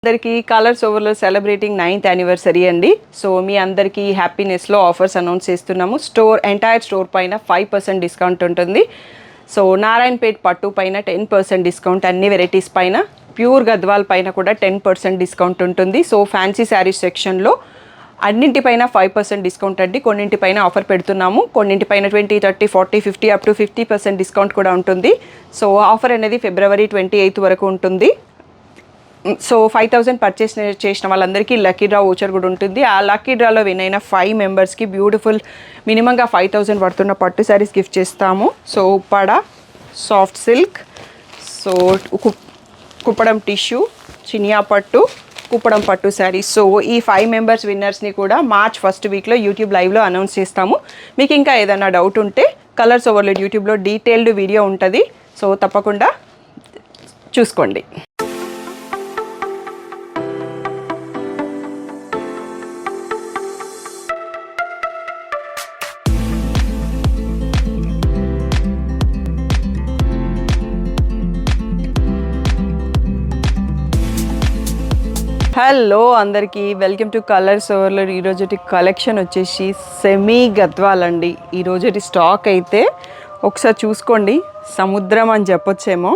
అందరికీ కలర్స్ ఓవర్లో celebrating 9th anniversary అండి. సో మీ అందరికీ హ్యాపీనెస్లో ఆఫర్స్ అనౌన్స్ చేస్తున్నాము. ఎంటైర్ స్టోర్ పైన 5% డిస్కౌంట్ ఉంటుంది. సో నారాయణపేట్ పట్టు పైన 10% డిస్కౌంట్, అన్ని వెరైటీస్ పైన, ప్యూర్ గద్వాల్ పైన కూడా 10% డిస్కౌంట్ ఉంటుంది. సో ఫ్యాన్సీ శారీస్ సెక్షన్లో అన్నింటిపైన 5% డిస్కౌంట్ అండి. కొన్నింటిపైన ఆఫర్ పెడుతున్నాము, కొన్నింటిపైన 20, 30, 40, 50 అప్ టు 50% డిస్కౌంట్ కూడా ఉంటుంది. సో ఆఫర్ అనేది February 28 వరకు ఉంటుంది. సో 5,000 పర్చేస్ చేసిన వాళ్ళందరికీ లక్కీ డ్రా ఓచర్ కూడా ఉంటుంది. ఆ లక్కీ డ్రాలో విన్ అయిన 5 మెంబర్స్కి బ్యూటిఫుల్ మినిమంగా 5,000 పడుతున్న పట్టు శారీస్ గిఫ్ట్ చేస్తాము. So Uppada, soft silk, so Kuppadam tissue, Chiniya పట్టు, కుప్పడం పట్టు శారీస్. సో ఈ 5 మెంబర్స్ విన్నర్స్ని కూడా మార్చ్ 1st వీక్లో యూట్యూబ్ లైవ్లో అనౌన్స్ చేస్తాము. మీకు ఇంకా ఏదైనా డౌట్ ఉంటే కలర్స్ ఓవర్లో యూట్యూబ్లో డీటెయిల్డ్ వీడియో ఉంటుంది. సో తప్పకుండా చూసుకోండి. హలో అందరికీ, వెల్కమ్ టు కలర్స్ ఓవర్లో. ఈరోజుటి కలెక్షన్ వచ్చేసి సెమీ గద్వాల్ అండి. ఈరోజుటి స్టాక్ అయితే ఒకసారి చూసుకోండి, సముద్రం అని చెప్పొచ్చేమో.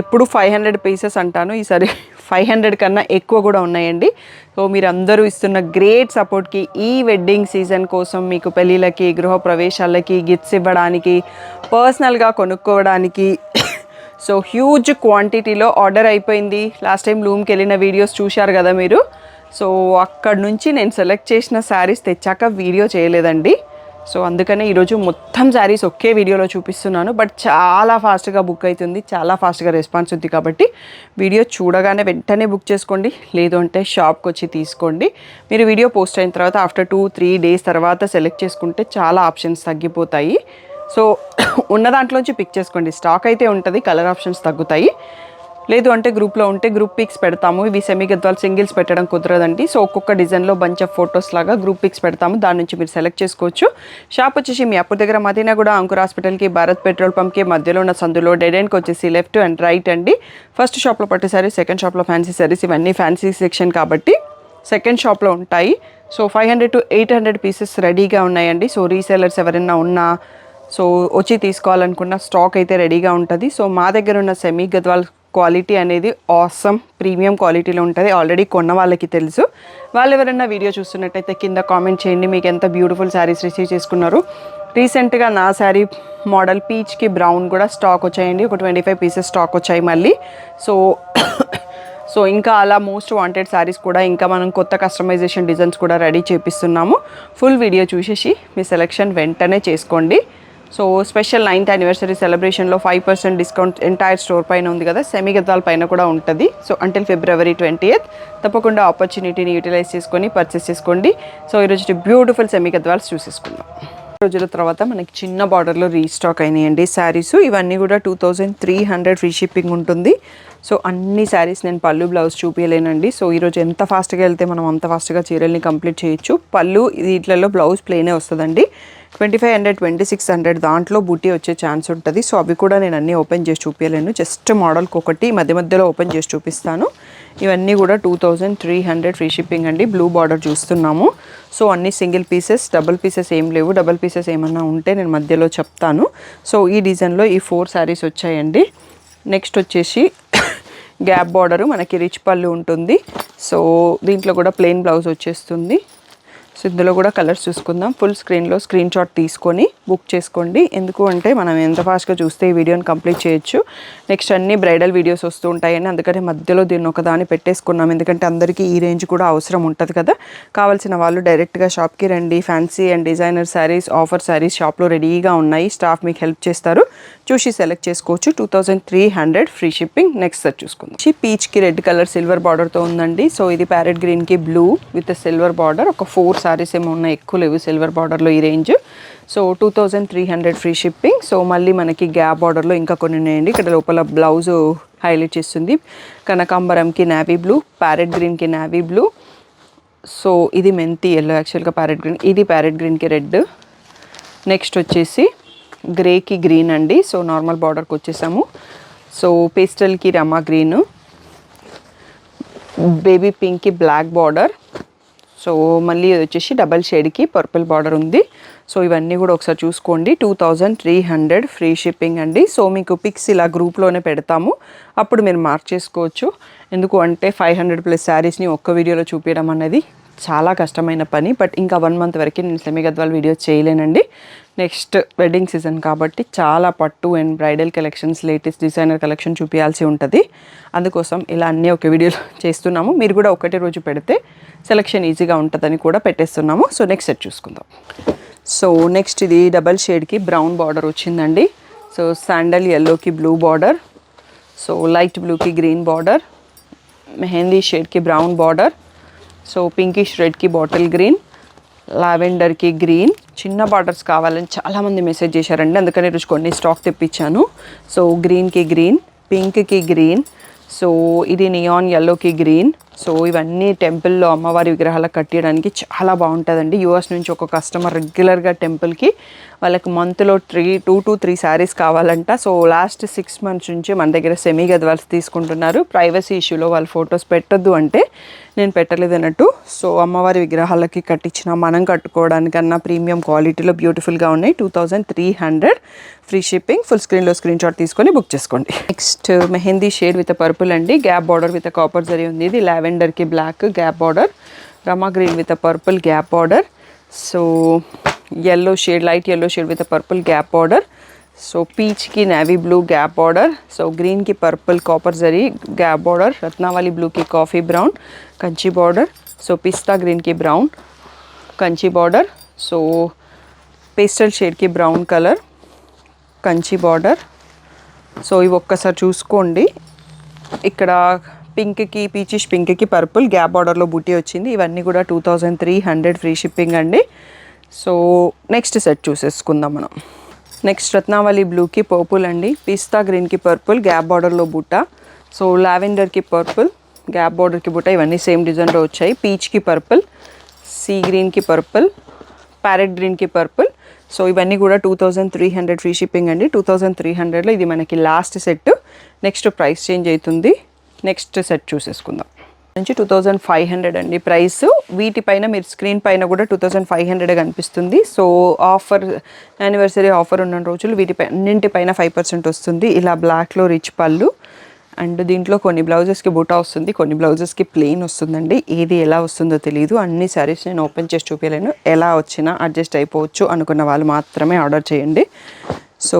ఎప్పుడు 500 పీసెస్ అంటాను, ఈసారి 500 కన్నా ఎక్కువ కూడా ఉన్నాయండి. సో మీరు అందరూ ఇస్తున్న గ్రేట్ సపోర్ట్కి, ఈ వెడ్డింగ్ సీజన్ కోసం మీకు పెళ్ళిళ్ళకి, గృహప్రవేశాలకి గిఫ్ట్స్ ఇవ్వడానికి, పర్సనల్గా కొనుక్కోవడానికి సో హ్యూజ్ క్వాంటిటీలో ఆర్డర్ అయిపోయింది. లాస్ట్ టైం లూమ్కి వెళ్ళిన వీడియోస్ చూశారు కదా మీరు. సో అక్కడ నుంచి నేను సెలెక్ట్ చేసిన శారీస్ తెచ్చాక వీడియో చేయలేదండి. సో అందుకనే ఈరోజు మొత్తం శారీస్ ఒకే వీడియోలో చూపిస్తున్నాను. బట్ చాలా ఫాస్ట్గా బుక్ అవుతుంది, చాలా ఫాస్ట్గా రెస్పాన్స్ ఉంది. కాబట్టి వీడియో చూడగానే వెంటనే బుక్ చేసుకోండి, లేదు అంటే షాప్కి వచ్చి తీసుకోండి. మీరు వీడియో పోస్ట్ అయిన తర్వాత ఆఫ్టర్ 2-3 డేస్ తర్వాత సెలెక్ట్ చేసుకుంటే చాలా ఆప్షన్స్ తగ్గిపోతాయి. సో ఉన్న దాంట్లోంచి పిక్ చేసుకోండి. స్టాక్ అయితే ఉంటుంది, కలర్ ఆప్షన్స్ తగ్గుతాయి. లేదు అంటే గ్రూప్లో ఉంటే గ్రూప్ పిక్స్ పెడతాము. ఇవి సెమీ గద్వాల్ సింగిల్స్ పెట్టడం కుదరదండి. సో ఒక్కొక్క డిజైన్లో బంచ్ ఆఫ్ ఫొటోస్ లాగా గ్రూప్ పిక్స్ పెడతాము, దాని నుంచి మీరు సెలెక్ట్ చేసుకోవచ్చు. షాప్ వచ్చేసి మీ అప్పుడు దగ్గర మదీనా కూడా అంకుర్ హాస్పిటల్కి, భారత్ పెట్రోల్ పంప్కి మధ్యలో ఉన్న సందులో డెడ్ ఎండ్కి వచ్చేసి లెఫ్ట్ అండ్ రైట్ అండి. ఫస్ట్ షాప్లో పట్టు శారీస్, సెకండ్ షాప్లో ఫ్యాన్సీ శారీస్. ఇవన్నీ ఫ్యాన్సీ సెక్షన్ కాబట్టి సెకండ్ షాప్లో ఉంటాయి. సో 500 to 800 పీసెస్ రెడీగా ఉన్నాయండి. సో రీసేలర్స్ ఎవరైనా ఉన్నా సో వచ్చి తీసుకోవాలనుకున్న స్టాక్ అయితే రెడీగా ఉంటుంది. సో మా దగ్గర ఉన్న సెమీ గద్వాల్ క్వాలిటీ అనేది ఆసమ్ ప్రీమియం క్వాలిటీలో ఉంటుంది. ఆల్రెడీ కొన్న వాళ్ళకి తెలుసు. వాళ్ళు ఎవరైనా వీడియో చూస్తున్నట్టయితే కింద కామెంట్ చేయండి, మీకు ఎంత బ్యూటిఫుల్ శారీస్ రిసీవ్ చేసుకున్నారు. రీసెంట్గా నా శారీ మోడల్ పీచ్కి బ్రౌన్ కూడా స్టాక్ వచ్చాయండి. ఒక 25 పీసెస్ స్టాక్ వచ్చాయి మళ్ళీ. సో ఇంకా అలా మోస్ట్ వాంటెడ్ శారీస్ కూడా ఇంకా మనం కొత్త కస్టమైజేషన్ డిజైన్స్ కూడా రెడీ చేపిస్తున్నాము. ఫుల్ వీడియో చూసేసి మీ సెలెక్షన్ వెంటనే చేసుకోండి. సో స్పెషల్ 9th యానివర్సరీ సెలబ్రేషన్లో 5% డిస్కౌంట్ ఎంటైర్ స్టోర్ పైన ఉంది కదా, సెమీ గద్వాల్ పైన కూడా ఉంటుంది. సో అంటిల్ February 28 తప్పకుండా ఆపర్చునిటీని యూటిలైజ్ చేసుకొని పర్చేస్ చేసుకోండి. సో ఈరోజు బ్యూటిఫుల్ సెమీ గద్వాల్స్ చూసేసుకుందాం. రోజుల తర్వాత మనకి చిన్న బార్డర్లో రీస్టాక్ అయినాయండి శారీస్. ఇవన్నీ కూడా 2,300 ఫ్రీ షిప్పింగ్ ఉంటుంది. సో అన్ని శారీస్ నేను పళ్ళు బ్లౌజ్ చూపించలేనండి. సో ఈరోజు ఎంత ఫాస్ట్గా వెళ్తే మనం అంత ఫాస్ట్గా చీరల్ని కంప్లీట్ చేయొచ్చు. పళ్ళు వీటిలలో బ్లౌజ్ ప్లేనే వస్తుందండి. 2,500, 2,600 దాంట్లో బూటీ వచ్చే ఛాన్స్ ఉంటుంది. సో అవి కూడా నేను అన్నీ ఓపెన్ చేసి చూపించలేను, జస్ట్ మోడల్కి ఒకటి మధ్య మధ్యలో ఓపెన్ చేసి చూపిస్తాను. ఇవన్నీ కూడా 2,300 ఫ్రీ షిప్పింగ్ అండి. బ్లూ బార్డర్ చూస్తున్నాము. సో అన్ని సింగిల్ పీసెస్, డబుల్ పీసెస్ ఏం లేవు. డబుల్ పీసెస్ ఏమన్నా ఉంటే నేను మధ్యలో చెప్తాను. సో ఈ డిజైన్లో ఈ 4 శారీస్ వచ్చాయండి. నెక్స్ట్ వచ్చేసి గ్యాప్ బార్డరు, మనకి రిచ్ పళ్ళు ఉంటుంది. సో దీంట్లో కూడా ప్లెయిన్ బ్లౌజ్ వచ్చేస్తుంది. సో ఇందులో కూడా కలర్స్ చూసుకుందాం. ఫుల్ స్క్రీన్లో స్క్రీన్ షాట్ తీసుకొని బుక్ చేసుకోండి. ఎందుకు అంటే మనం ఎంత ఫాస్ట్గా చూస్తే ఈ వీడియోని కంప్లీట్ చేయొచ్చు. నెక్స్ట్ అన్ని బ్రైడల్ వీడియోస్ వస్తూ ఉంటాయని అందుకని మధ్యలో దీన్ని ఒకదాన్ని పెట్టేసుకున్నాం. ఎందుకంటే అందరికీ ఈ రేంజ్ కూడా అవసరం ఉంటుంది కదా. కావాల్సిన వాళ్ళు డైరెక్ట్గా షాప్కి రండి. Fancy and designer saris, offer saris షాప్లో రెడీగా ఉన్నాయి. స్టాఫ్ మీకు హెల్ప్ చేస్తారు, చూసి సెలెక్ట్ చేసుకోవచ్చు. 2,300 ఫ్రీ షిప్పింగ్. నెక్స్ట్ సెట్ చూసుకుందాం. పీచ్కి రెడ్ కలర్ సిల్వర్ బార్డర్తో ఉందండి. సో ఇది ప్యారెట్ గ్రీన్కి బ్లూ విత్ సిల్వర్ బార్డర్. ఒక 4 శారీస్ ఏమో ఉన్నాయి, ఎక్కువ లేవు సిల్వర్ బార్డర్లో ఈ range. So 2,300 free shipping. So మళ్ళీ మనకి గ్యాప్ బార్డర్లో ఇంకా కొన్ని ఉన్నాయండి. ఇక్కడ లోపల బ్లౌజ్ హైలైట్ చేస్తుంది. కనకాంబరంకి నావీ బ్లూ, ప్యారెట్ గ్రీన్కి నావీ బ్లూ. సో ఇది మెంతి ఎల్లో, యాక్చువల్గా ప్యారెట్ గ్రీన్. ఇది ప్యారెట్ గ్రీన్కి రెడ్. నెక్స్ట్ వచ్చేసి గ్రేకి గ్రీన్ అండి. సో నార్మల్ బార్డర్కి వచ్చేసాము. సో పేస్టల్కి రమా గ్రీన్, బేబీ పింక్కి బ్లాక్ బార్డర్. సో మళ్ళీ ఇది వచ్చేసి డబల్ షేడ్కి పర్పుల్ బార్డర్ ఉంది. సో ఇవన్నీ కూడా ఒకసారి చూసుకోండి. 2300 ఫ్రీ షిప్పింగ్ అండి. సో మీకు పిక్స్ ఇలా గ్రూప్లోనే పెడతాము, అప్పుడు మీరు మార్క్ చేసుకోవచ్చు. ఎందుకు అంటే 500+ శారీస్ని ఒక్క వీడియోలో చూపించడం అనేది చాలా కష్టమైన పని. బట్ ఇంకా 1 మంత్ వరకు నేను సెమీ గద్వాల్ వీడియో చేయలేనండి. నెక్స్ట్ వెడ్డింగ్ సీజన్ కాబట్టి చాలా పట్టు and bridal collections, latest designer collection చూపించాల్సి ఉంటుంది. అందుకోసం ఇలా అన్నీ ఒక వీడియోలో చేస్తున్నాము. మీరు కూడా ఒకటే రోజు పెడితే సెలెక్షన్ ఈజీగా ఉంటుందని కూడా పెట్టేస్తున్నాము. సో నెక్స్ట్ సెట్ చూసుకుందాం. సో నెక్స్ట్ ఇది డబల్ షేడ్కి బ్రౌన్ బార్డర్ వచ్చిందండి. సో శాండల్ ఎల్లోకి బ్లూ బార్డర్, సో లైట్ బ్లూకి గ్రీన్ బార్డర్, మెహందీ షేడ్కి బ్రౌన్ బార్డర్, సో పింకిష్ రెడ్కి బాటిల్ గ్రీన్, లావెండర్కి గ్రీన్. చిన్న బార్డర్స్ కావాలని చాలామంది మెసేజ్ చేశారండి, అందుకని ఈరోజు కొన్ని స్టాక్ తెప్పించాను. సో గ్రీన్కి గ్రీన్, పింక్కి గ్రీన్, సో ఇది నియాన్ ఎల్లోకి గ్రీన్. సో ఇవన్నీ టెంపుల్లో అమ్మవారి విగ్రహాలకు కట్టడానికి చాలా బాగుంటుందండి. యూఎస్ నుంచి ఒక కస్టమర్ రెగ్యులర్గా టెంపుల్కి వాళ్ళకి మంత్లో 2 to 3 శారీస్ కావాలంట. సో లాస్ట్ 6 months నుంచి మన దగ్గర సెమీ గద్వాల్స్ తీసుకుంటున్నారు. ప్రైవసీ ఇష్యూలో వాళ్ళు ఫొటోస్ పెట్టొద్దు అంటే నేను పెట్టలేదు అన్నట్టు. సో అమ్మవారి విగ్రహాలకి కట్టించిన మనం కట్టుకోవడానికన్నా ప్రీమియం క్వాలిటీలో బ్యూటిఫుల్గా ఉన్నాయి. 2300 ఫ్రీ షిప్పింగ్. ఫుల్ స్క్రీన్లో స్క్రీన్ షాట్ తీసుకొని బుక్ చేసుకోండి. Next mehndi shade with purple అండి. Gap border with copper zari ఉంది. ఇది లావెండర్కి బ్లాక్ గ్యాప్ బార్డర్, రమా green with purple gap border, so yellow shade, light yellow shade with a purple gap border, so peach ki navy blue gap border, so green ki purple copper zari gap border, ratnavali blue ki coffee brown kanchi border, so pista green ki brown kanchi border, so pastel shade ki brown color kanchi border. So ఇవి ఒక్కసారి చూసుకోండి. ఇక్కడ పింక్కి peachish పింక్కి purple gap బార్డర్లో బుట్టి వచ్చింది. ఇవన్నీ కూడా 2300 ఫ్రీ షిప్పింగ్ అండి. సో నెక్స్ట్ సెట్ చూసేసుకుందాం మనం. నెక్స్ట్ రత్నావళి బ్లూకి పర్పుల్ అండి, పిస్తా గ్రీన్కి పర్పుల్ గ్యాప్ బార్డర్లో బుట్ట, సో లావెండర్కి పర్పుల్ గ్యాప్ బార్డర్కి బుట్ట, ఇవన్నీ సేమ్ డిజైన్లో వచ్చాయి. పీచ్కి పర్పుల్, సీ గ్రీన్కి పర్పుల్, ప్యారెట్ గ్రీన్కి పర్పుల్. సో ఇవన్నీ కూడా 2300 ఫ్రీ షిప్పింగ్ అండి. 2300లో ఇది మనకి last set. Next price change అవుతుంది. నెక్స్ట్ సెట్ చూసేసుకుందాం. నుంచి 2500 అండి ప్రైస్. వీటిపైన మీరు స్క్రీన్ పైన కూడా 2500 కనిపిస్తుంది. సో ఆఫర్, యానివర్సరీ ఆఫర్ ఉన్న రోజులు వీటిపై అన్నింటిపైన 5% వస్తుంది. ఇలా బ్లాక్లో రిచ్ పళ్ళు అండ్ దీంట్లో కొన్ని బ్లౌజెస్కి బూటా వస్తుంది, కొన్ని బ్లౌజెస్కి ప్లెయిన్ వస్తుందండి. ఏది ఎలా వస్తుందో తెలియదు. అన్ని శారీస్ నేను ఓపెన్ చేసి చూపించలేను. ఎలా వచ్చినా అడ్జస్ట్ అయిపోవచ్చు అనుకున్న వాళ్ళు మాత్రమే ఆర్డర్ చేయండి. సో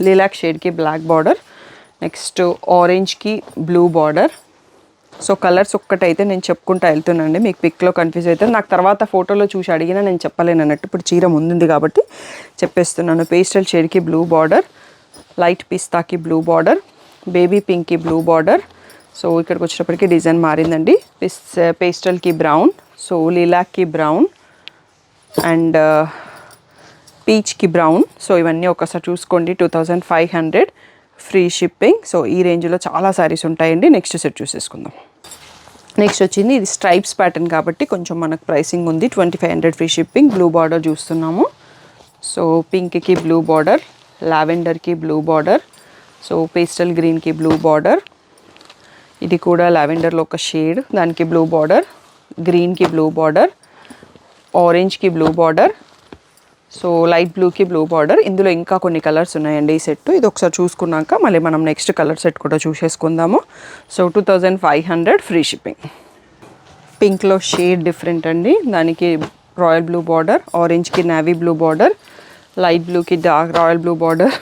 లిలాక్ షేడ్కి బ్లాక్ బార్డర్, నెక్స్ట్ ఆరెంజ్కి బ్లూ బార్డర్. సో కలర్స్ ఒక్కటైతే నేను చెప్పుకుంటా వెళ్తున్నానండి, మీకు పిక్లో కన్ఫ్యూజ్ అవుతుంది. నాకు తర్వాత ఫోటోలో చూసి అడిగినా నేను చెప్పలేను అన్నట్టు. ఇప్పుడు చీర ముందుంది కాబట్టి చెప్పేస్తున్నాను. పేస్టల్ షేడ్కి బ్లూ బార్డర్, లైట్ పిస్తాకి బ్లూ బార్డర్, బేబీ పింక్కి బ్లూ బార్డర్. సో ఇక్కడికి వచ్చేటప్పటికి డిజైన్ మారిందండి. పేస్టల్కి బ్రౌన్, సో లిలాక్కి బ్రౌన్ అండ్ పీచ్కి బ్రౌన్. సో ఇవన్నీ ఒకసారి చూసుకోండి. 2500 ఫ్రీ షిప్పింగ్. సో ఈ రేంజ్లో చాలా శారీస్ ఉంటాయండి. నెక్స్ట్ సెట్ చూసేసుకుందాం. నెక్స్ట్ వచ్చింది ఇది స్ట్రైప్స్ ప్యాటర్న్ కాబట్టి కొంచెం మనకు ప్రైసింగ్ ఉంది. 2500 ఫ్రీ షిప్పింగ్. బ్లూ బార్డర్ చూస్తున్నాము. సో పింక్కి బ్లూ బార్డర్, లావెండర్కి బ్లూ బార్డర్, సో పేస్టల్ గ్రీన్కి బ్లూ బార్డర్, ఇది కూడా లావెండర్లో ఒక షేడ్, దానికి బ్లూ బార్డర్, గ్రీన్కి బ్లూ బార్డర్, ఆరెంజ్కి బ్లూ బార్డర్, సో లైట్ బ్లూకి బ్లూ బార్డర్. ఇందులో ఇంకా కొన్ని కలర్స్ ఉన్నాయండి ఈ సెట్. ఇది ఒకసారి చూసుకున్నాక మళ్ళీ మనం నెక్స్ట్ కలర్ సెట్ కూడా చూసేసుకుందాము. So 2500 free shipping. పింక్లో షేడ్ డిఫరెంట్ అండి, దానికి రాయల్ బ్లూ బార్డర్, ఆరెంజ్కి నావీ బ్లూ బార్డర్, లైట్ బ్లూకి డార్క్ రాయల్ బ్లూ బార్డర్,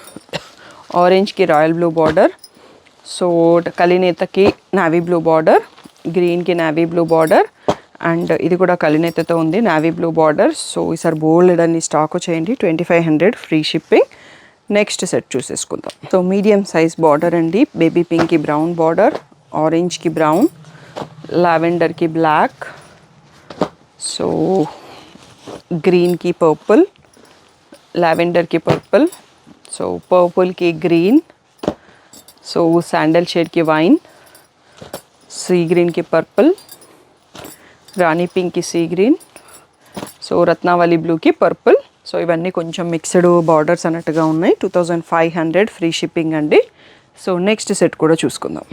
ఆరెంజ్కి రాయల్ బ్లూ బార్డర్, సో కలినేతకి నావీ బ్లూ బార్డర్, గ్రీన్కి నావీ బ్లూ బార్డర్ అండ్ ఇది కూడా కలినేతతో ఉంది నావీ బ్లూ బార్డర్. సో ఈసారి బోల్డ్ అన్ని స్టాక్ చేయండి. 2500 ఫ్రీ షిప్పింగ్. నెక్స్ట్ సెట్ చూసేసుకుందాం. సో మీడియం సైజ్ బార్డర్ అండి, బేబీ పింక్కి బ్రౌన్ బార్డర్, ఆరెంజ్కి బ్రౌన్, లావెండర్కి బ్లాక్, సో గ్రీన్కి పర్పుల్, లావెండర్కి పర్పుల్, సో పర్పుల్కి గ్రీన్, సో శాండల్ షేడ్కి వైన్, సీ గ్రీన్కి పర్పుల్, రాణి పింక్కి సీ గ్రీన్, సో రత్నావళి బ్లూకి పర్పుల్. సో ఇవన్నీ కొంచెం మిక్స్డ్ బార్డర్స్ అన్నట్టుగా ఉన్నాయి. 2500 ఫ్రీ షిప్పింగ్ అండి. సో నెక్స్ట్ సెట్ కూడా చూసుకుందాం.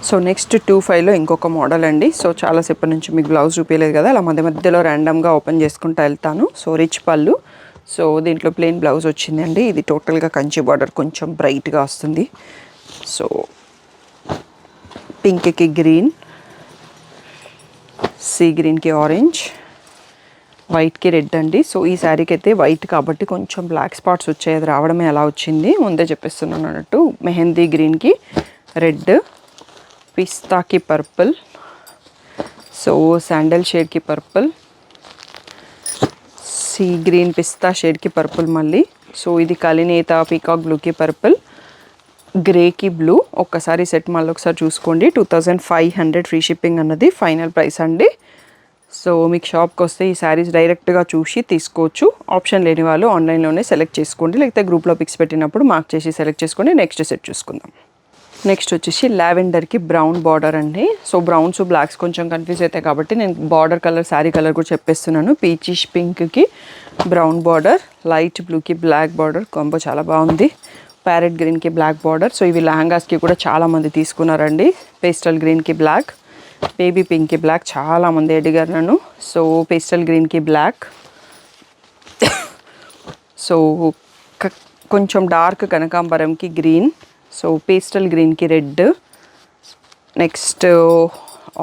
సో నెక్స్ట్ 25లో ఇంకొక మోడల్ అండి. సో చాలాసేపటి నుంచి మీకు బ్లౌజ్ చూపించలేదు కదా, అలా మధ్య మధ్యలో ర్యాండమ్గా ఓపెన్ చేసుకుంటూ వెళ్తాను. సో రిచ్ పళ్ళు, సో దీంట్లో ప్లెయిన్ బ్లౌజ్ వచ్చిందండి. ఇది టోటల్గా కంచి బార్డర్ కొంచెం బ్రైట్గా వస్తుంది. సో పింక్కి గ్రీన్, సీ గ్రీన్కి ఆరెంజ్, వైట్కి రెడ్ అండి. సో ఈ శారీకి అయితే వైట్ కాబట్టి కొంచెం బ్లాక్ స్పాట్స్ వచ్చాయి, అది రావడమే అలా వచ్చింది, ముందే చెప్పేస్తున్నాను అన్నట్టు. మెహందీ గ్రీన్కి రెడ్, పిస్తాకి పర్పుల్, సో శాండల్ షేడ్కి పర్పుల్, సీ గ్రీన్ పిస్తా షేడ్కి పర్పుల్ మళ్ళీ. సో ఇది కలినేత పీకాక్ బ్లూకి పర్పుల్, గ్రేకి బ్లూ. ఒక్కసారి సెట్ మళ్ళీ ఒకసారి చూసుకోండి. 2500 ఫ్రీ షిప్పింగ్ అన్నది ఫైనల్ ప్రైస్ అండి. సో మీకు షాప్కి వస్తే ఈ శారీస్ డైరెక్ట్గా చూసి తీసుకోవచ్చు. ఆప్షన్ లేని వాళ్ళు ఆన్లైన్లోనే సెలెక్ట్ చేసుకోండి, లేకపోతే గ్రూప్లో పిక్స్ పెట్టినప్పుడు మార్క్ చేసి సెలెక్ట్ చేసుకోండి. నెక్స్ట్ సెట్ చూసుకుందాం. నెక్స్ట్ వచ్చేసి లావెండర్కి బ్రౌన్ బార్డర్ అండి. సో బ్రౌన్స్ బ్లాక్స్ కొంచెం కన్ఫ్యూజ్ అవుతాయి కాబట్టి నేను బార్డర్ కలర్ శారీ కలర్ కూడా చెప్పేస్తున్నాను. పీచిష్ పింక్కి బ్రౌన్ బార్డర్, లైట్ బ్లూకి బ్లాక్ బార్డర్, కాంబో చాలా బాగుంది. ప్యారెట్ గ్రీన్కి బ్లాక్ బార్డర్. సో ఇవి లెహంగాస్కి కూడా చాలామంది తీసుకున్నారండి. పేస్టల్ గ్రీన్కి బ్లాక్, బేబీ పింక్కి బ్లాక్ చాలామంది అడిగారు నన్ను. సో పేస్టల్ గ్రీన్కి బ్లాక్, సో కొంచెం డార్క్ కనకాంబరంకి గ్రీన్, సో పేస్టల్ గ్రీన్కి రెడ్, నెక్స్ట్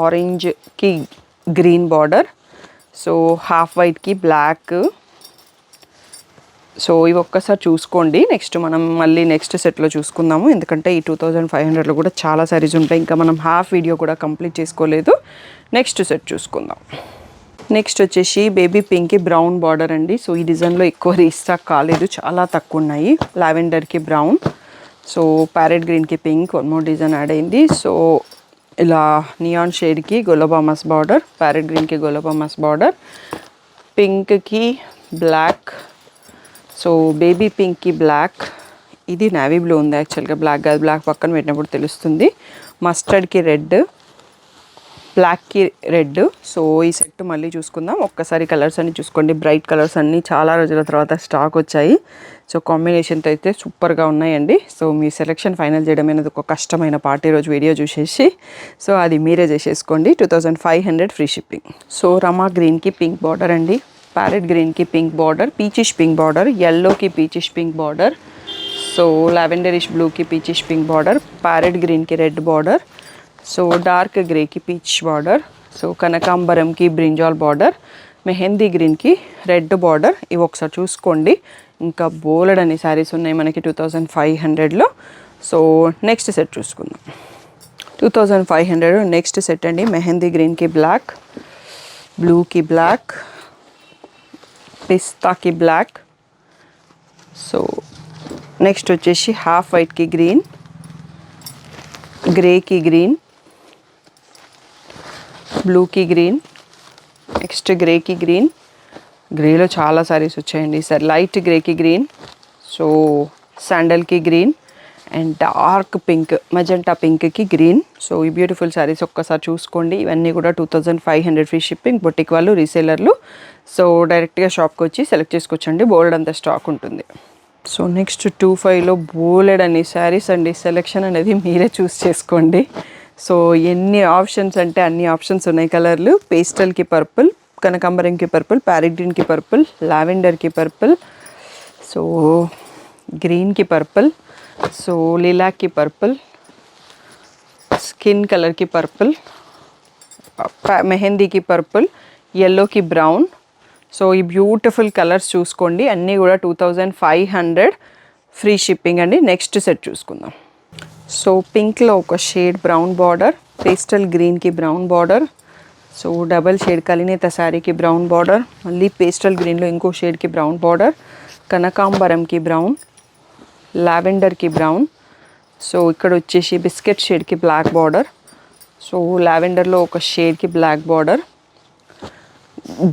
ఆరెంజ్కి గ్రీన్ బార్డర్, సో హాఫ్ వైట్కి బ్లాక్. సో ఇవి ఒక్కసారి చూసుకోండి. నెక్స్ట్ మనం మళ్ళీ నెక్స్ట్ సెట్లో చూసుకుందాము, ఎందుకంటే ఈ 2500లో కూడా చాలా సారీస్ ఉంటాయి. ఇంకా మనం హాఫ్ వీడియో కూడా కంప్లీట్ చేసుకోలేదు. నెక్స్ట్ సెట్ చూసుకుందాం. నెక్స్ట్ వచ్చేసి బేబీ పింక్కి బ్రౌన్ బార్డర్ అండి. సో ఈ డిజైన్లో ఎక్కువ రీస్టాక్ కాలేదు, చాలా తక్కువ ఉన్నాయి. లావెండర్కి బ్రౌన్, సో ప్యారెట్ గ్రీన్కి pink, one more design add అయింది. సో ఇలా నియాన్ షేడ్కి గొలబామస్ బార్డర్, ప్యారెట్ గ్రీన్కి గొలబామస్ బార్డర్, పింక్కి బ్లాక్, సో బేబీ పింక్కి బ్లాక్. ఇది నేవీ బ్లూ ఉంది యాక్చువల్గా, బ్లాక్ కాదు, బ్లాక్ పక్కన పెట్టినప్పుడు తెలుస్తుంది. మస్టర్డ్కి రెడ్, బ్లాక్కి రెడ్. సో ఈ సెట్ మళ్ళీ చూసుకుందాం. ఒక్కసారి కలర్స్ అన్ని చూసుకోండి. బ్రైట్ కలర్స్ అన్నీ చాలా రోజుల తర్వాత స్టాక్ వచ్చాయి. సో కాంబినేషన్తో అయితే సూపర్గా ఉన్నాయండి. సో మీ సెలెక్షన్ ఫైనల్ చేయడం అనేది ఒక కష్టమైన పార్టీ రోజు వీడియో చూసేసి, సో అది మీరే చేసేసుకోండి. 2500 ఫ్రీ షిప్పింగ్. సో రమా గ్రీన్కి పింక్ బార్డర్ అండి, ప్యారెట్ గ్రీన్కి pink border, peachish pink border, ఎల్లోకి peachish pink border, so lavenderish బ్లూకి పీచిష్ పింక్ బార్డర్, ప్యారెట్ గ్రీన్కి రెడ్ బార్డర్, సో డార్క్ గ్రేకి పీచ్ బార్డర్, సో కనకాంబరంకి బ్రింజాల్ బార్డర్, మెహందీ గ్రీన్కి రెడ్ బార్డర్. ఇవి ఒకసారి చూసుకోండి. ఇంకా బోలెడ్ అని శారీస్ ఉన్నాయి మనకి 2500లో. సో నెక్స్ట్ సెట్ చూసుకుందాం. 2500 నెక్స్ట్ సెట్ అండి. మెహందీ గ్రీన్కి బ్లాక్, బ్లూకి బ్లాక్, పిస్తాకి బ్లాక్, సో నెక్స్ట్ వచ్చేసి హాఫ్ వైట్కి గ్రీన్, గ్రేకి గ్రీన్, బ్లూకి గ్రీన్, నెక్స్ట్ గ్రేకి గ్రీన్. గ్రేలో చాలా సారీస్ వచ్చాయండి సార్. లైట్ గ్రేకి గ్రీన్, సో శాండల్కి green, and dark pink, magenta పింక్కి గ్రీన్. సో ఈ బ్యూటిఫుల్ శారీస్ ఒక్కసారి చూసుకోండి. ఇవన్నీ కూడా 2500 ఫ్రీ షిప్పింగ్. బొటిక్ వాళ్ళు, రీసేలర్లు, సో డైరెక్ట్గా షాప్కి వచ్చి సెలెక్ట్ చేసుకోవచ్చండి, బోల్డ్ అంత స్టాక్ ఉంటుంది. సో నెక్స్ట్ 25లో బోలెడ్ అని శారీస్ అండి. సెలెక్షన్ అనేది మీరే చూస్ చేసుకోండి. సో ఎన్ని ఆప్షన్స్ అంటే అన్ని ఆప్షన్స్ ఉన్నాయి. కలర్లు పేస్టల్కి పర్పుల్, కనకాంబరంకి పర్పుల్, ప్యారెట్ గ్రీన్కి పర్పుల్, లావెండర్కి పర్పుల్, సో గ్రీన్కి పర్పుల్, సో లిలాక్కి పర్పుల్, స్కిన్ కలర్కి పర్పుల్, మెహందీకి పర్పుల్, ఎల్లోకి బ్రౌన్. సో ఈ బ్యూటిఫుల్ కలర్స్ చూసుకోండి. అన్నీ కూడా 2500 ఫ్రీ షిప్పింగ్ అండి. నెక్స్ట్ సెట్ చూసుకుందాం. సో పింక్లో ఒక షేడ్ బ్రౌన్ బార్డర్, పేస్టల్ గ్రీన్కి brown border, so double shade కలినేత శారీకి బ్రౌన్ బార్డర్, మళ్ళీ పేస్టల్ గ్రీన్లో ఇంకో షేడ్కి బ్రౌన్ బార్డర్, కనకాంబరంకి బ్రౌన్, లావెండర్కి బ్రౌన్, సో ఇక్కడ వచ్చేసి బిస్కెట్ షేడ్కి బ్లాక్ బార్డర్, సో లావెండర్లో ఒక షేడ్కి బ్లాక్ బార్డర్,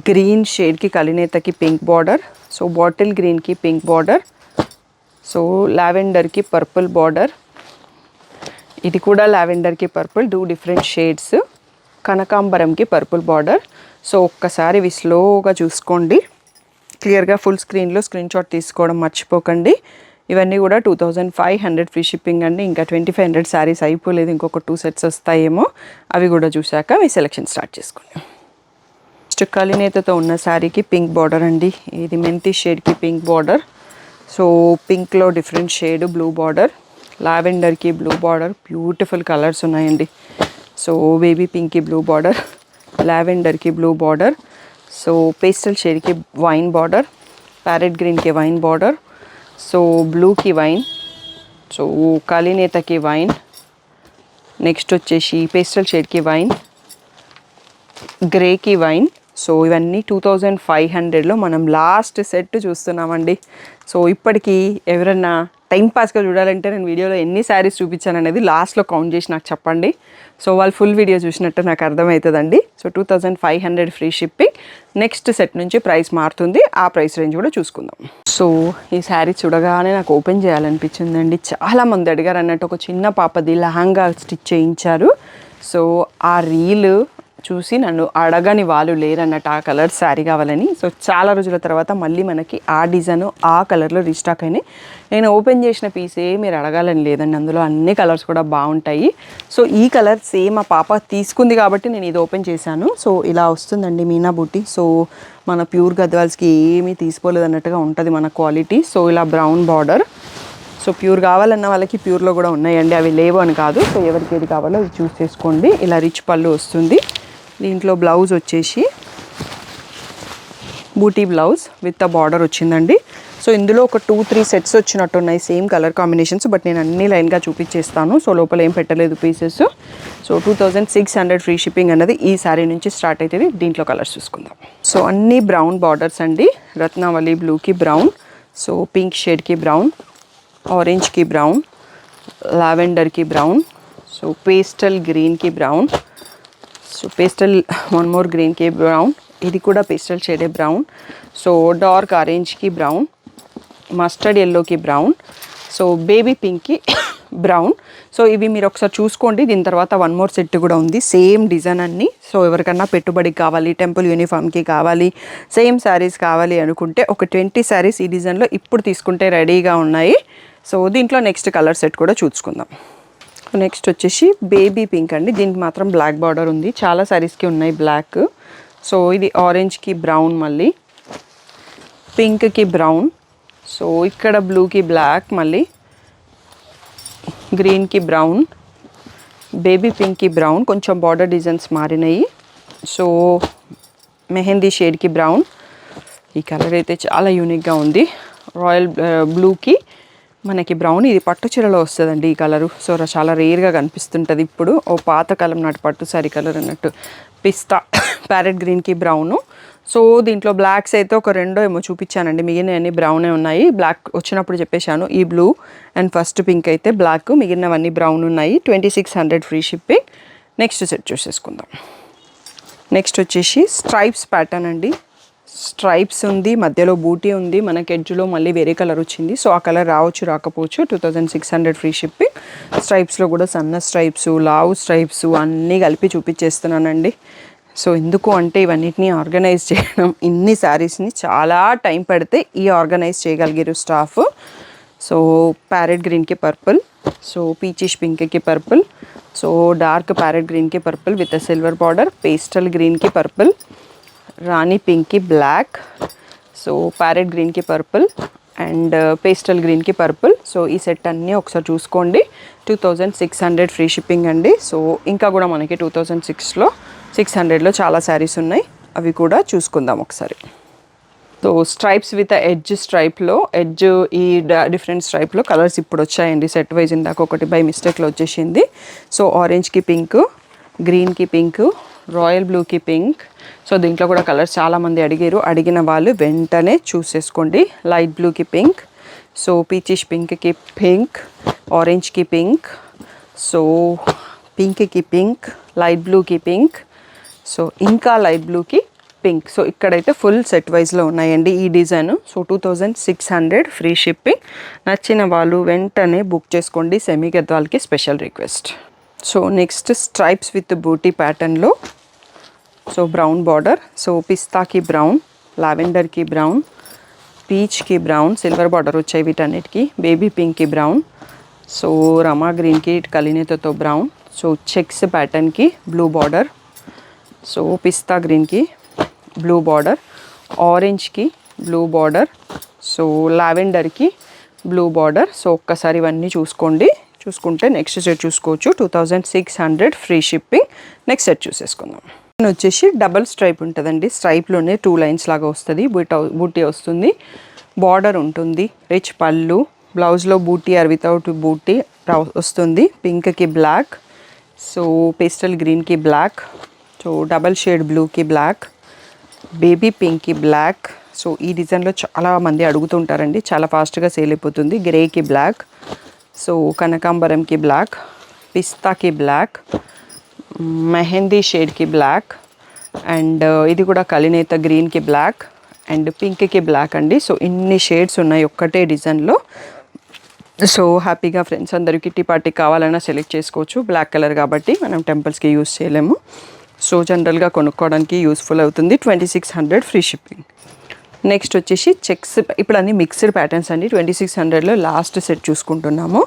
గ్రీన్ షేడ్కి కలినేతకి పింక్ బార్డర్, సో బాటిల్ గ్రీన్కి పింక్ బార్డర్, సో లావెండర్కి పర్పుల్ బార్డర్, ఇది కూడా లావెండర్కి పర్పుల్, 2 డిఫరెంట్ షేడ్స్, కనకాంబరంకి పర్పుల్ బార్డర్. సో ఒక్కసారి ఇవి స్లోగా చూసుకోండి క్లియర్గా. ఫుల్ స్క్రీన్లో స్క్రీన్ షాట్ తీసుకోవడం మర్చిపోకండి. ఇవన్నీ కూడా 2500 ఫ్రీ షిప్పింగ్ అండి. ఇంకా 2500 శారీస్ అయిపోలేదు, ఇంకొక 2 సెట్స్ వస్తాయేమో. అవి కూడా చూశాక మీ సెలెక్షన్ స్టార్ట్ చేసుకోండి. నెక్స్ట్ కలినేతతో ఉన్న శారీకి పింక్ బార్డర్ అండి. ఇది మెంతి షేడ్కి పింక్ బార్డర్. సో పింక్లో డిఫరెంట్ షేడ్ బ్లూ బార్డర్, లావెండర్కి బ్లూ బార్డర్, బ్యూటిఫుల్ కలర్స్ ఉన్నాయండి. సో బేబీ పింక్కి బ్లూ బార్డర్, లావెండర్కి బ్లూ బార్డర్, సో పేస్టల్ షేడ్కి వైన్ బార్డర్, ప్యారెట్ గ్రీన్కి వైన్ బార్డర్, సో బ్లూకి వైన్, సో కలినేతకి వైన్, నెక్స్ట్ వచ్చేసి పేస్టల్ షేడ్కి వైన్, గ్రేకి వైన్. సో ఇవన్నీ 2500లో మనం లాస్ట్ సెట్ చూస్తున్నామండి. సో ఇప్పటికీ ఎవరన్నా టైంపాస్గా చూడాలంటే నేను వీడియోలో ఎన్ని శారీస్ చూపించాను అనేది లాస్ట్లో కౌంట్ చేసి నాకు చెప్పండి. సో వాళ్ళు ఫుల్ వీడియో చూసినట్టు నాకు అర్థమవుతుందండి. So 2500 free shipping. Next set నుంచి ప్రైస్ మారుతుంది, ఆ ప్రైస్ రేంజ్ కూడా చూసుకుందాం. సో ఈ శారీ చూడగానే నాకు ఓపెన్ చేయాలనిపించిందండి. చాలామంది అడిగారు అన్నట్టు. ఒక చిన్న పాపది లెహంగా స్టిచ్ చేయించారు. సో ఆ రీల్ చూసి నన్ను అడగని వాళ్ళు లేరన్నట్టు ఆ కలర్ శారీ కావాలని. సో చాలా రోజుల తర్వాత మళ్ళీ మనకి ఆ డిజైన్ ఆ కలర్లో రీస్టాక్ అయినాయి. నేను ఓపెన్ చేసిన పీసే మీరు అడగాలని లేదండి, అందులో అన్ని కలర్స్ కూడా బాగుంటాయి. సో ఈ కలర్ సేమ్ ఆ పాప తీసుకుంది కాబట్టి నేను ఇది ఓపెన్ చేశాను. సో ఇలా వస్తుందండి మీనా బూటీ. సో మన ప్యూర్ గద్వాల్స్కి ఏమీ తీసుకోలేదు అన్నట్టుగా ఉంటుంది మన క్వాలిటీ. సో ఇలా బ్రౌన్ బార్డర్. సో ప్యూర్ కావాలన్న వాళ్ళకి ప్యూర్లో కూడా ఉన్నాయండి, అవి లేవు అని కాదు. సో ఎవరికి ఏది కావాలో అది చూస్ చేసుకోండి. ఇలా రిచ్ పళ్ళు వస్తుంది. దీంట్లో బ్లౌజ్ వచ్చేసి బూటీ బ్లౌజ్ విత్ అ బార్డర్ వచ్చిందండి. సో ఇందులో ఒక 2-3 సెట్స్ వచ్చినట్టున్నాయి సేమ్ కలర్ కాంబినేషన్స్, బట్ నేను అన్ని లైన్గా చూపించేస్తాను. సో లోపల ఏం పెట్టలేదు పీసెస్. సో 2600 ఫ్రీ షిప్పింగ్ అన్నది ఈ శారీ నుంచి స్టార్ట్ అవుతుంది. దీంట్లో కలర్స్ చూసుకుందాం. సో అన్ని బ్రౌన్ బార్డర్స్ అండి. రత్నావళి బ్లూకి బ్రౌన్, సో పింక్ షేడ్కి బ్రౌన్, ఆరెంజ్కి బ్రౌన్, లావెండర్కి బ్రౌన్, సో పేస్టల్ గ్రీన్కి brown, so pastel one more గ్రీన్కి బ్రౌన్, ఇది కూడా పేస్టల్ షేడే బ్రౌన్, సో డార్క్ ఆరెంజ్కి బ్రౌన్, మస్టర్డ్ ఎల్లోకి బ్రౌన్, సో బేబీ పింక్కి బ్రౌన్. సో ఇవి మీరు ఒకసారి చూసుకోండి. దీని తర్వాత వన్ మోర్ సెట్ కూడా ఉంది, సేమ్ డిజైన్ అన్ని. సో ఎవరికన్నా పెట్టుబడికి కావాలి, టెంపుల్ యూనిఫామ్కి కావాలి, సేమ్ శారీస్ కావాలి అనుకుంటే ఒక 20 శారీస్ ఈ డిజైన్లో ఇప్పుడు తీసుకుంటే రెడీగా ఉన్నాయి. సో దీంట్లో నెక్స్ట్ కలర్ సెట్ కూడా చూసుకుందాం. నెక్స్ట్ వచ్చేసి బేబీ పింక్ అండి. దీనికి మాత్రం బ్లాక్ బార్డర్ ఉంది, చాలా శారీస్కి ఉన్నాయి బ్లాక్. సో ఇది ఆరెంజ్కి బ్రౌన్, మళ్ళీ పింక్కి బ్రౌన్, సో ఇక్కడ బ్లూకి బ్లాక్, మళ్ళీ గ్రీన్కి బ్రౌన్, బేబీ పింక్కి బ్రౌన్, కొంచెం బార్డర్ డిజైన్స్ మారినాయి. సో మెహందీ షేడ్కి బ్రౌన్. ఈ కలర్ అయితే చాలా యూనిక్గా ఉంది. రాయల్ బ్లూకి మనకి బ్రౌన్. ఇది పట్టు చీరలో వస్తుందండి ఈ కలరు. సో చాలా రేర్గా కనిపిస్తుంటుంది ఇప్పుడు. ఓ పాత కాలం నాటి పట్టు సారీ కలర్ అన్నట్టు. పిస్తా ప్యారెట్ గ్రీన్కి బ్రౌను. సో దీంట్లో బ్లాక్స్ అయితే ఒక 2 ఏమో చూపించానండి, మిగిలిన అన్ని బ్రౌనే ఉన్నాయి. బ్లాక్ వచ్చినప్పుడు చెప్పేశాను. ఈ బ్లూ అండ్ ఫస్ట్ పింక్ అయితే బ్లాక్, మిగిలినవన్నీ బ్రౌన్ ఉన్నాయి. 2600 ఫ్రీ షిప్పింగ్. నెక్స్ట్ సెట్ చూసేసుకుందాం. నెక్స్ట్ వచ్చేసి స్ట్రైప్స్ ప్యాటర్న్ అండి. స్ట్రైప్స్ ఉంది, మధ్యలో బూటీ ఉంది, మనకి ఎడ్జ్లో మళ్ళీ వేరే కలర్ వచ్చింది. సో ఆ కలర్ రావచ్చు రాకపోవచ్చు. 2600 ఫ్రీ షిప్పింగ్. స్ట్రైప్స్లో కూడా సన్న స్ట్రైప్స్, లావు స్ట్రైప్స్ అన్నీ కలిపి చూపించేస్తున్నానండి. సో ఎందుకు అంటే ఇవన్నిటిని ఆర్గనైజ్ చేయడం, ఇన్ని శారీస్ని చాలా టైం పడితే ఈ ఆర్గనైజ్ చేయగలిగారు స్టాఫ్. సో ప్యారెట్ గ్రీన్కి పర్పుల్, సో పీచిష్ పింక్కి పర్పుల్, సో డార్క్ ప్యారెట్ గ్రీన్కి purple with silver border, pastel గ్రీన్కి పర్పుల్, రాణి పింక్కి బ్లాక్, సో ప్యారెట్ గ్రీన్కి పర్పుల్ అండ్ పేస్టల్ గ్రీన్కి పర్పుల్. సో ఈ సెట్ అన్నీ ఒకసారి చూసుకోండి. 2600 ఫ్రీ షిప్పింగ్ అండి. సో ఇంకా కూడా మనకి 2600లో చాలా శారీస్ ఉన్నాయి, అవి కూడా చూసుకుందాం ఒకసారి. సో స్ట్రైప్స్ విత్ ఎడ్జ్ స్ట్రైప్లో, ఎడ్జ్ ఈ డిఫరెంట్ స్ట్రైప్లో కలర్స్ ఇప్పుడు వచ్చాయండి సెట్ వైజ్. ఇందాక ఒకటి బై మిస్టేక్లో వచ్చేసింది. సో ఆరెంజ్కి పింక్, గ్రీన్కి పింక్, రాయల్ బ్లూకి పింక్. సో దీంట్లో కూడా కలర్స్ చాలామంది అడిగారు, అడిగిన వాళ్ళు వెంటనే చూస్ చేసుకోండి. లైట్ బ్లూకి పింక్, సో పీచిష్ పింక్కి పింక్, ఆరెంజ్కి పింక్, సో పింక్కి పింక్, లైట్ బ్లూకి పింక్, సో ఇంకా లైట్ బ్లూకి పింక్. సో ఇక్కడైతే ఫుల్ సెట్ వైజ్లో ఉన్నాయండి ఈ డిజైన్. So 2600 free shipping. నచ్చిన వాళ్ళు వెంటనే బుక్ చేసుకోండి. సెమీ గద్వాల్కి special request. So next stripes with బూటీ ప్యాటర్న్లో, సో బ్రౌన్ బార్డర్, సో పిస్తాకి బ్రౌన్, లావెండర్కి బ్రౌన్, పీచ్కి బ్రౌన్ సిల్వర్ బార్డర్ వచ్చాయి వీటన్నిటికీ. బేబీ పింక్కి బ్రౌన్, సో రమా గ్రీన్కి కలినేతతో బ్రౌన్, సో చెక్స్ ప్యాటర్న్కి బ్లూ బార్డర్, సో పిస్తా గ్రీన్కి బ్లూ బార్డర్, ఆరెంజ్కి బ్లూ బార్డర్, సో లావెండర్కి బ్లూ బార్డర్. సో ఒక్కసారి ఇవన్నీ చూసుకుంటే నెక్స్ట్ సెట్ చూసుకోవచ్చు. 2600 ఫ్రీ షిప్పింగ్. నెక్స్ట్ సెట్ చూసేసుకుందాం. వచ్చేసి డబల్ స్ట్రైప్ ఉంటుందండి. స్ట్రైప్లోనే 2 లైన్స్ లాగా వస్తుంది. బూటీ వస్తుంది, బార్డర్ ఉంటుంది, రిచ్ పళ్ళు, బ్లౌజ్లో బూటీ ఆర్ వితౌట్ బూటీ వస్తుంది. పింక్కి బ్లాక్, సో పేస్టల్ గ్రీన్కి బ్లాక్, సో డబల్ షేడ్ బ్లూకి బ్లాక్, బేబీ పింక్కి బ్లాక్. సో ఈ డిజైన్లో చాలా మంది అడుగుతుంటారండి, చాలా ఫాస్ట్గా సేల్ అయిపోతుంది. గ్రేకి బ్లాక్, సో కనకాంబరంకి బ్లాక్, పిస్తాకి బ్లాక్, మెహందీ షేడ్కి బ్లాక్, అండ్ ఇది కూడా కలినేత గ్రీన్కి బ్లాక్ అండ్ పింక్కి బ్లాక్ అండి. సో ఇన్ని షేడ్స్ ఉన్నాయి ఒక్కటే డిజైన్లో. సో హ్యాపీగా ఫ్రెండ్స్ అందరూ కిట్టి పార్టీ కావాలన్నా సెలెక్ట్ చేసుకోవచ్చు. బ్లాక్ కలర్ కాబట్టి మనం టెంపుల్స్కి యూస్ చేయలేము. సో జనరల్గా కొనుక్కోవడానికి యూస్ఫుల్ అవుతుంది. 2600 ఫ్రీ షిప్పింగ్. నెక్స్ట్ వచ్చేసి చెక్స్, ఇప్పుడు అన్ని మిక్స్డ్ ప్యాటర్న్స్ అండి. 2600లో లాస్ట్ సెట్ చూసుకుంటున్నాము.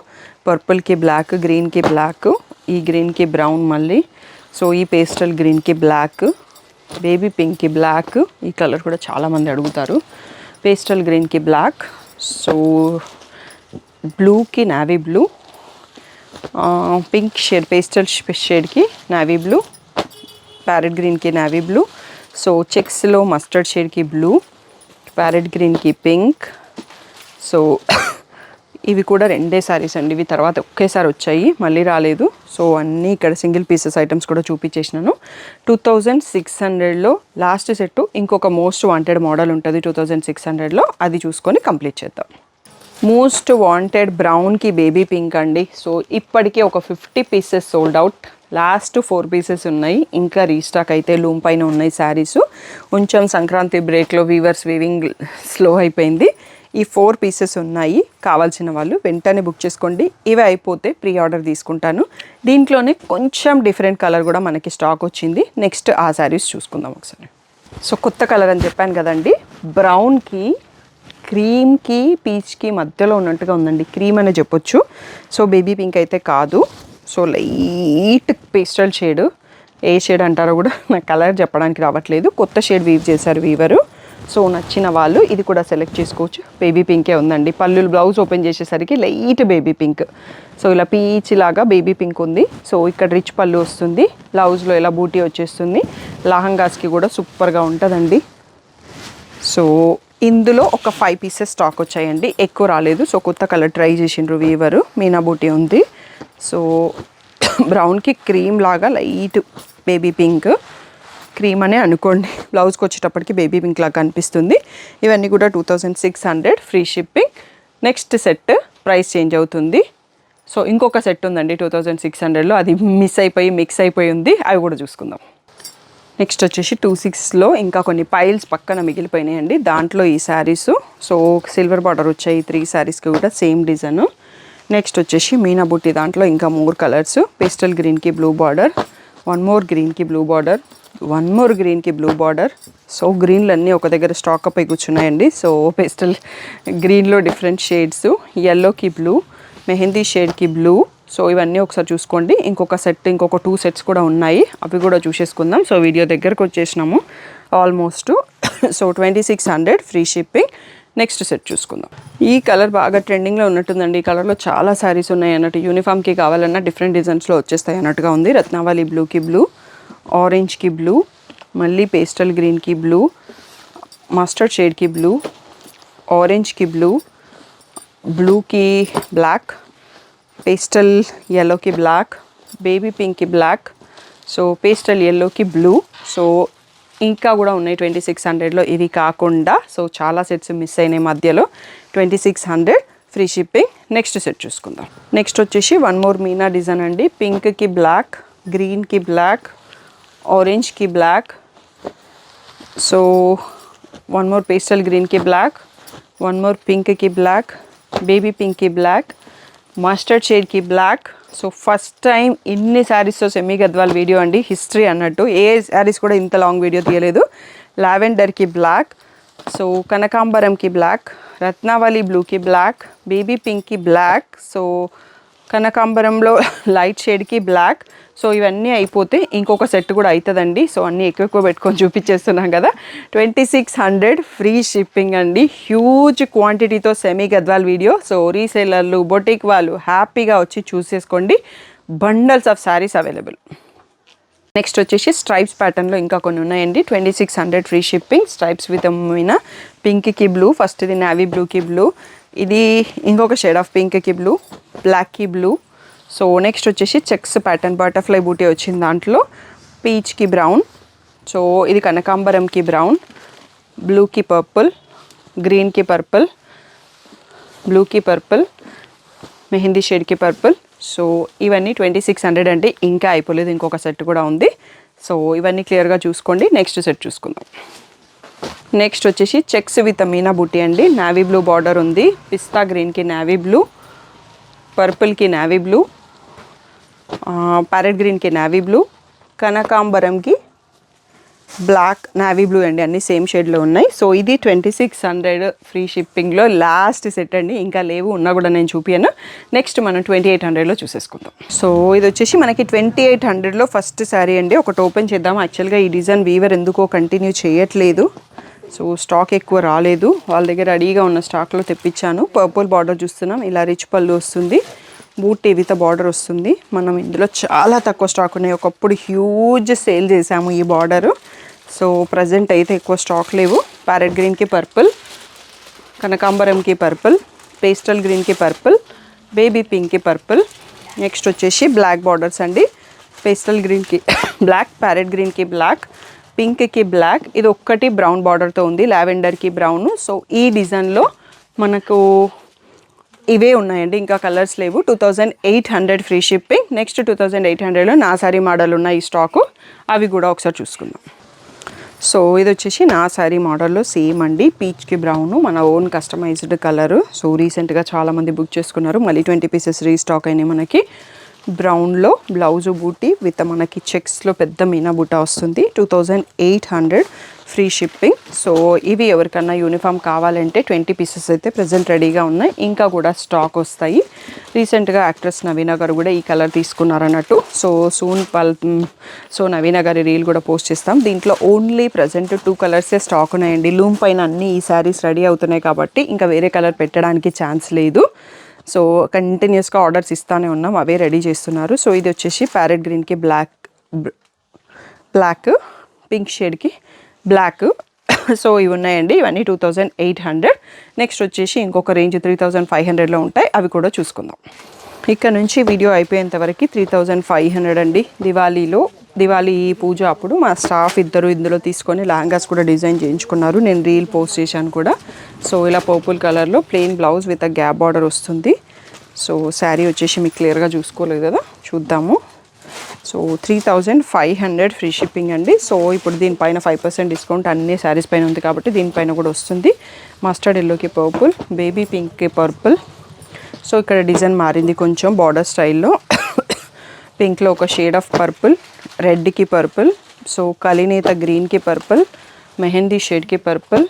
పర్పుల్కి బ్లాక్, గ్రీన్కి బ్లాక్, ఈ గ్రీన్కి బ్రౌన్ మళ్ళీ, సో ఈ పేస్టల్ గ్రీన్కి బ్లాక్, బేబీ పింక్కి బ్లాక్, ఈ కలర్ కూడా చాలామంది అడుగుతారు. పేస్టల్ గ్రీన్కి బ్లాక్, సో బ్లూకి navy blue, pink shade pastel షేడ్కి నావీ బ్లూ, ప్యారెట్ గ్రీన్కి నావీ బ్లూ, సో చెక్స్లో మస్టర్డ్ షేడ్కి బ్లూ, ప్యారెట్ గ్రీన్కి పింక్. సో ఇవి కూడా 2 సారీస్ అండి. ఇవి తర్వాత ఒకేసారి వచ్చాయి, మళ్ళీ రాలేదు. సో అన్నీ ఇక్కడ సింగిల్ పీసెస్ ఐటమ్స్ కూడా చూపించేసినాను. 2600లో లాస్ట్ సెట్ ఇంకొక మోస్ట్ వాంటెడ్ మోడల్ ఉంటుంది 2600లో, అది చూసుకొని కంప్లీట్ చేద్దాం. మోస్ట్ వాంటెడ్ బ్రౌన్కి బేబీ పింక్ అండి. సో ఇప్పటికే ఒక 50 pieces sold out. Last 4 pieces ఉన్నాయి, ఇంకా రీస్టాక్ అయితే లూమ్ పైన ఉన్నాయి శారీస్. కొంచెం సంక్రాంతి బ్రేక్లో వీవింగ్ స్లో అయిపోయింది. ఈ 4 పీసెస్ ఉన్నాయి. కావాల్సిన వాళ్ళు వెంటనే బుక్ చేసుకోండి. ఇవి అయిపోతే ప్రీ ఆర్డర్ తీసుకుంటాను. దీంట్లోనే కొంచెం డిఫరెంట్ కలర్ కూడా మనకి స్టాక్ వచ్చింది. నెక్స్ట్ ఆ శారీస్ చూసుకుందాం ఒకసారి. సో కొత్త కలర్ అని చెప్పాను కదండి, బ్రౌన్కి క్రీమ్కి పీచ్కి మధ్యలో ఉన్నట్టుగా ఉందండి. క్రీమ్ అనే చెప్పొచ్చు. సో బేబీ పింక్ అయితే కాదు, సో లైట్ పేస్టల్ షేడ్, ఏ షేడ్ అంటారో కూడా నాకు కలర్ చెప్పడానికి రావట్లేదు. కొత్త షేడ్ వీవ్ చేశారు వీవరు. సో నచ్చిన వాళ్ళు ఇది కూడా సెలెక్ట్ చేసుకోవచ్చు. బేబీ పింకే ఉందండి. పళ్ళు బ్లౌజ్ ఓపెన్ చేసేసరికి లైట్ బేబీ పింక్, సో ఇలా పీచ్ లాగా బేబీ పింక్ ఉంది. సో ఇక్కడ రిచ్ పళ్ళు వస్తుంది, బ్లౌజ్లో ఇలా బూటీ వచ్చేస్తుంది. లహంగాస్కి కూడా సూపర్గా ఉంటుందండి. సో ఇందులో ఒక 5 పీసెస్ స్టాక్ వచ్చాయండి, ఎక్కువ రాలేదు. సో కొత్త కలర్ ట్రై చేసిండ్రు వీవరు. మీనా బూటీ ఉంది. సో బ్రౌన్కి క్రీమ్ లాగా లైట్ బేబీ పింక్, క్రీమ్ అనే అనుకోండి. బ్లౌజ్కి వచ్చేటప్పటికి బేబీ పింక్ లాగా కనిపిస్తుంది. ఇవన్నీ కూడా 2600 free shipping. Next set price change అవుతుంది. సో ఇంకొక సెట్ ఉందండి 2600లో, అది మిక్స్ అయిపోయి ఉంది. అవి కూడా చూసుకుందాం. నెక్స్ట్ వచ్చేసి 26లో ఇంకా కొన్ని పైల్స్ పక్కన మిగిలిపోయినాయండి. దాంట్లో ఈ శారీస్, సో సిల్వర్ బార్డర్ వచ్చాయి 3 శారీస్కి కూడా సేమ్ డిజైన్. నెక్స్ట్ వచ్చేసి మీనా బుట్టి, దాంట్లో ఇంకా 3 కలర్స్. పేస్టల్ గ్రీన్కి బ్లూ బార్డర్, 1 మోర్ గ్రీన్కి బ్లూ బార్డర్, 1 మోర్ గ్రీన్కి బ్లూ బార్డర్. సో గ్రీన్లు అన్నీ ఒక దగ్గర స్టాక్ అప్ అయి కూర్చున్నాయండి. సో పేస్టల్ గ్రీన్లో డిఫరెంట్ షేడ్స్, ఎల్లోకి బ్లూ, మెహందీ షేడ్కి బ్లూ. సో ఇవన్నీ ఒకసారి చూసుకోండి. ఇంకొక 2 సెట్స్ కూడా ఉన్నాయి, అవి కూడా చూసేసుకుందాం. సో వీడియో దగ్గరకు వచ్చేసినాము almost. So 2600 free shipping. Next set చూసుకుందాం. ఈ కలర్ బాగా ట్రెండింగ్లో ఉన్నట్టుందండి. ఈ కలర్లో చాలా శారీస్ ఉన్నాయి అన్నట్టు. యూనిఫామ్కి కావాలన్నా డిఫరెంట్ డిజైన్స్లో వచ్చేస్తాయి అన్నట్టుగా ఉంది. రత్నావళి బ్లూకి బ్లూ, ఆరెంజ్కి బ్లూ, మళ్ళీ పేస్టల్ గ్రీన్కి బ్లూ, మస్టర్డ్ షేడ్కి బ్లూ, ఆరెంజ్కి బ్లూ, బ్లూకి బ్లాక్, పేస్టల్ ఎల్లోకి బ్లాక్, బేబీ పింక్కి బ్లాక్, సో పేస్టల్ ఎల్లోకి బ్లూ. సో ఇంకా కూడా ఉన్నాయి 2600లో ఇవి కాకుండా. సో చాలా సెట్స్ మిస్ అయినాయి మధ్యలో. 2600 ఫ్రీ షిప్పింగ్. నెక్స్ట్ సెట్ చూసుకుందాం. నెక్స్ట్ వచ్చేసి 1 మోర్ మీనా డిజైన్ అండి. పింక్కి బ్లాక్, గ్రీన్కి బ్లాక్, ఆరెంజ్కి బ్లాక్, సో 1 మోర్ పేస్టల్ గ్రీన్కి బ్లాక్, 1 మోర్ పింక్కి బ్లాక్, బేబీ పింక్కి బ్లాక్, మస్టర్డ్ షేడ్కి బ్లాక్. సో ఫస్ట్ టైం ఇన్ని శారీస్తో సెమీ గద్వాల్ వీడియో అండి, హిస్టరీ అన్నట్టు. ఏ శారీస్ కూడా ఇంత లాంగ్ వీడియో తీయలేదు. లావెండర్కి బ్లాక్, సో కనకాంబరంకి బ్లాక్, రత్నావళి బ్లూకి బ్లాక్, బేబీ పింక్కి బ్లాక్, సో కనకాంబరంలో లైట్ షేడ్కి బ్లాక్. సో ఇవన్నీ అయిపోతే ఇంకొక సెట్ కూడా అవుతుందండి. సో అన్నీ ఎక్కువ పెట్టుకొని చూపించేస్తున్నాం కదా. 2600 ఫ్రీ షిప్పింగ్ అండి. హ్యూజ్ క్వాంటిటీతో సెమీ గద్వాల్ వీడియో. సో రీసేలర్లు, బొటిక్ వాళ్ళు హ్యాపీగా వచ్చి చూసేసుకోండి. Bundles of sarees available. Next వచ్చేసి స్ట్రైప్స్ ప్యాటర్న్లో ఇంకా కొన్ని ఉన్నాయండి. 2600 ఫ్రీ షిప్పింగ్. స్ట్రైప్స్ విత్ మీనా పింక్కి బ్లూ, ఫస్ట్ ఇది నావీ బ్లూకి బ్లూ, ఇది ఇంకొక షేడ్ ఆఫ్ పింక్కి బ్లూ, బ్లాక్కి బ్లూ. సో నెక్స్ట్ వచ్చేసి చెక్స్ ప్యాటర్న్, బటర్ఫ్లై బూటీ వచ్చింది దాంట్లో, పీచ్కి బ్రౌన్, సో ఇది కనకాంబరంకి బ్రౌన్, బ్లూకి పర్పుల్, గ్రీన్కి పర్పుల్, బ్లూకి పర్పుల్, మెహందీ షేడ్కి పర్పుల్. సో ఇవన్నీ 2600 అంటే ఇంకా అయిపోలేదు, ఇంకొక సెట్ కూడా ఉంది. సో ఇవన్నీ క్లియర్గా చూసుకోండి. నెక్స్ట్ సెట్ చూసుకుందాం. నెక్స్ట్ వచ్చేసి చెక్స్ విత్ మీనా బూటీ అండి. నావీ బ్లూ బార్డర్ ఉంది, పిస్తా గ్రీన్కి నావీ బ్లూ, పర్పుల్కి నావీ బ్లూ, ప్యారెట్ గ్రీన్కి నావీ బ్లూ, కనకాంబరంకి బ్లాక్, నావీ బ్లూ అండి. అన్నీ సేమ్ షేడ్లో ఉన్నాయి. సో ఇది 2600 ఫ్రీ షిప్పింగ్లో లాస్ట్ సెట్ అండి. ఇంకా లేవు, ఉన్నా కూడా నేను చూపియను. నెక్స్ట్ మనం 2800లో చూసేసుకుందాం. సో ఇది వచ్చేసి మనకి 2800లో ఫస్ట్ శారీ అండి. ఒకటి ఓపెన్ చేద్దాం. యాక్చువల్గా ఈ డిజైన్ వీవర్ ఎందుకో కంటిన్యూ చేయట్లేదు, సో స్టాక్ ఎక్కువ రాలేదు. వాళ్ళ దగ్గర రెడీగా ఉన్న స్టాక్లో తెప్పించాను. పర్పుల్ బార్డర్ చూస్తున్నాం, ఇలా రిచ్ పళ్ళు వస్తుంది, బూటీ విత్ బార్డర్ వస్తుంది. మనం ఇందులో చాలా తక్కువ స్టాక్ ఉన్నాయి. ఒకప్పుడు హ్యూజ్ సేల్ చేసాము ఈ బార్డరు. సో ప్రజెంట్ అయితే ఎక్కువ స్టాక్ లేవు. ప్యారెట్ గ్రీన్కి పర్పుల్, కనకాంబరంకి పర్పుల్, పేస్టల్ గ్రీన్కి పర్పుల్, బేబీ పింక్కి పర్పుల్. నెక్స్ట్ వచ్చేసి బ్లాక్ బార్డర్స్ అండి. పేస్టల్ గ్రీన్కి బ్లాక్, ప్యారెట్ గ్రీన్కి బ్లాక్, పింక్కి బ్లాక్, ఇది ఒక్కటి బ్రౌన్ బార్డర్తో ఉంది, లావెండర్కి బ్రౌన్. సో ఈ డిజైన్లో మనకు ఇవే ఉన్నాయండి, ఇంకా కలర్స్ లేవు. 2800 ఫ్రీ షిప్పింగ్. నెక్స్ట్ 2800లో నా సారీ మోడల్ ఉన్న ఈ స్టాకు, అవి కూడా ఒకసారి చూసుకుందాం. సో ఇది వచ్చేసి నా సారీ మోడల్లో సేమ్ అండి, పీచ్కి బ్రౌన్, మన ఓన్ కస్టమైజ్డ్ కలరు. సో రీసెంట్గా చాలామంది బుక్ చేసుకున్నారు, మళ్ళీ 20 పీసెస్ రీస్టాక్ అయినాయి మనకి. బ్రౌన్లో బ్లౌజు బూటీ విత్ మనకి చెక్స్లో పెద్ద మీనా బూటా వస్తుంది. 2800 ఫ్రీ షిప్పింగ్. సో ఇవి ఎవరికన్నా యూనిఫామ్ కావాలంటే 20 పీసెస్ అయితే ప్రజెంట్ రెడీగా ఉన్నాయి, ఇంకా కూడా స్టాక్ వస్తాయి. రీసెంట్గా యాక్ట్రెస్ నవీన గారు కూడా ఈ కలర్ తీసుకున్నారన్నట్టు. సో నవీన గారి రీల్ కూడా పోస్ట్ చేస్తాం. దీంట్లో ఓన్లీ ప్రజెంట్ 2 కలర్సే స్టాక్ ఉన్నాయండి. లూమ్ పైన అన్ని ఈ శారీస్ రెడీ అవుతున్నాయి కాబట్టి ఇంకా వేరే కలర్ పెట్టడానికి ఛాన్స్ లేదు. సో కంటిన్యూస్గా ఆర్డర్స్ ఇస్తానే ఉన్నాం, అవే రెడీ చేస్తున్నారు. సో ఇది వచ్చేసి ప్యారెట్ గ్రీన్కి బ్లాక్, పింక్ షేడ్కి బ్లాక్. సో ఇవి ఉన్నాయండి, ఇవన్నీ 2800. నెక్స్ట్ వచ్చేసి ఇంకొక రేంజ్ 3500లో ఉంటాయి, అవి కూడా చూసుకుందాం. ఇక్కడ నుంచి వీడియో అయిపోయేంత వరకు 3500 అండి. దివాళీ పూజ అప్పుడు మా స్టాఫ్ ఇద్దరు ఇందులో తీసుకొని లెహంగాస్ కూడా డిజైన్ చేయించుకున్నారు. నేను రీల్ పోస్ట్ చేశాను కూడా. సో ఇలా పర్పుల్ కలర్లో plain blouse with gap border వస్తుంది. సో శారీ వచ్చేసి మీకు క్లియర్గా చూసుకోలేదు కదా, చూద్దాము. సో 3500 ఫ్రీ షిప్పింగ్ అండి. సో ఇప్పుడు దీనిపైన 5% డిస్కౌంట్ అన్ని శారీస్ పైన ఉంది కాబట్టి దీనిపైన కూడా వస్తుంది. మస్టర్డ్ ఎల్లోకి పర్పుల్, బేబీ పింక్కి పర్పుల్. సో ఇక్కడ డిజైన్ మారింది కొంచెం బార్డర్ స్టైల్లో. పింక్లో ఒక షేడ్ ఆఫ్ పర్పుల్, రెడ్కి పర్పుల్, సో కలినేత గ్రీన్కి పర్పుల్, మెహందీ షేడ్కి పర్పుల్,